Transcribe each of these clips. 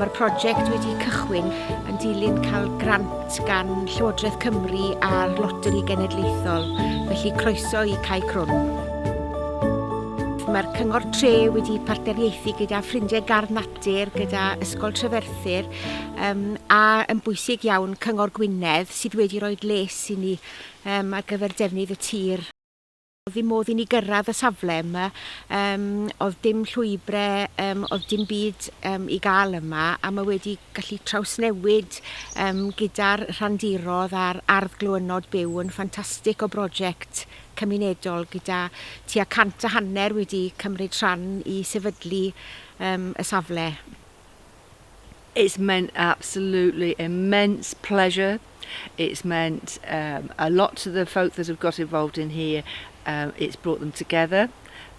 Mae'r prosiect wedi cychwyn yn dilyn cael grant gan Llywodraeth Cymru a'r Loteri Genedlaethol, felly croeso i Cae Crwn. Mae'r cyngor tre wedi partneriaethu gyda ffrindiau gardd natur, gyda ysgol Trefyrthyr a yn bwysig iawn cyngor Gwynedd sydd wedi rhoi les i ni ar gyfer defnydd y tir. Oedd ddim modd i ni gyrraedd y safle yma, oedd dim llwybrau, oedd dim byd i gael yma, a mae wedi gallu trawsnewid gyda'r rhandirodd a'r ardd glywynod byw yn ffantastig o brosiect cymunedol gyda tua 150 wedi cymryd rhan i sefydlu y safle. It's meant absolutely immense pleasure. It's meant a lot to the folk that have got involved in here. It's brought them together.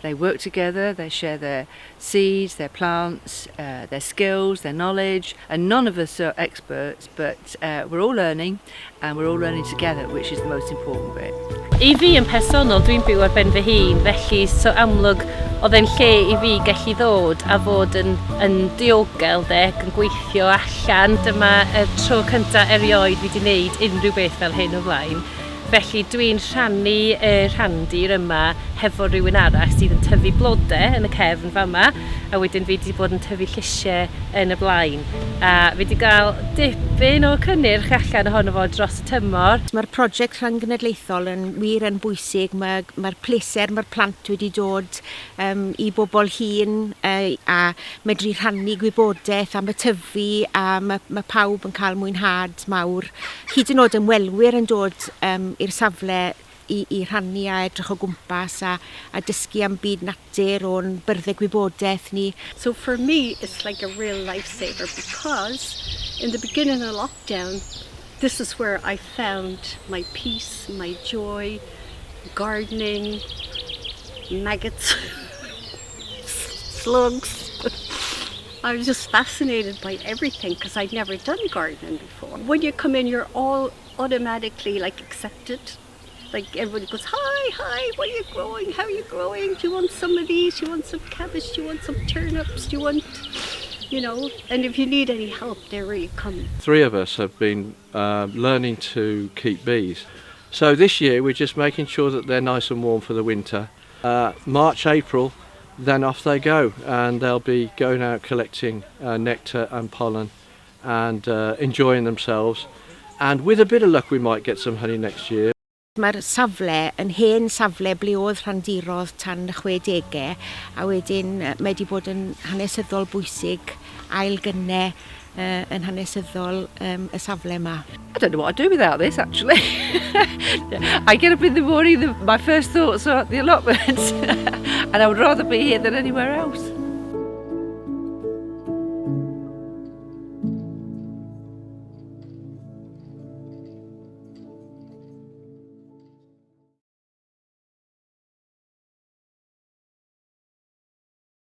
They work together, they share their seeds, their plants, their skills, their knowledge, and none of us are experts, but we're all learning, and we're all learning together, which is the most important bit. I fi yn personol, dwi'n byw ar ben fy hun, felly so amlwg oedd e'n lle i fi gallu ddod a fod yn diogel ac yn gweithio allan. Dyma y tro cyntaf erioed fi wedi gwneud unrhyw beth fel hyn o blaen. Felly dwi'n rhannu y rhandir yma hefo rhywun arall sydd yn tyfu blodau yn y cefn fama, a wedyn fi wedi bod yn tyfu llysiau yn y blaen. A fi wedi cael dipyn o cynnyrch allan ohono fo dros y tymor. Mae'r prosiect rhangenedlaethol yn wir yn bwysig. Mae'r pleser mae'r plant wedi dod i bobl hŷn a medru rhannu gwybodaeth am y tyfu, a mae pawb yn cael mwynhad mawr. Hyd yn oed ymwelwyr yn dod i'r safle i rhannu a edrych o gwmpas a dysgu am byd natur o'n byrddau gwybodaeth ni. So for me, it's like a real lifesaver because in the beginning of lockdown, this is where I found my peace, my joy, gardening, maggots, slugs. I was just fascinated by everything because I'd never done gardening before. When you come in, you're all automatically like accepted. Like everybody goes, hi, what are you growing? How are you growing? Do you want some of these? Do you want some cabbage? Do you want some turnips? Do you want, and if you need any help, they're really coming. 3 of us have been learning to keep bees. So this year we're just making sure that they're nice and warm for the winter. March, April, then off they go, and they'll be going out collecting nectar and pollen and enjoying themselves. And with a bit of luck we might get some honey next year. Mae'r safle yn hen safle ble oedd rhandirodd tan y 60au, a wedyn mae wedi bod yn hanesyddol bwysig ail gynnau yn hanesyddol y safle yma. I don't know what I'd do without this, actually. I get up in the morning, my first thoughts are the allotment, and I would rather be here than anywhere else.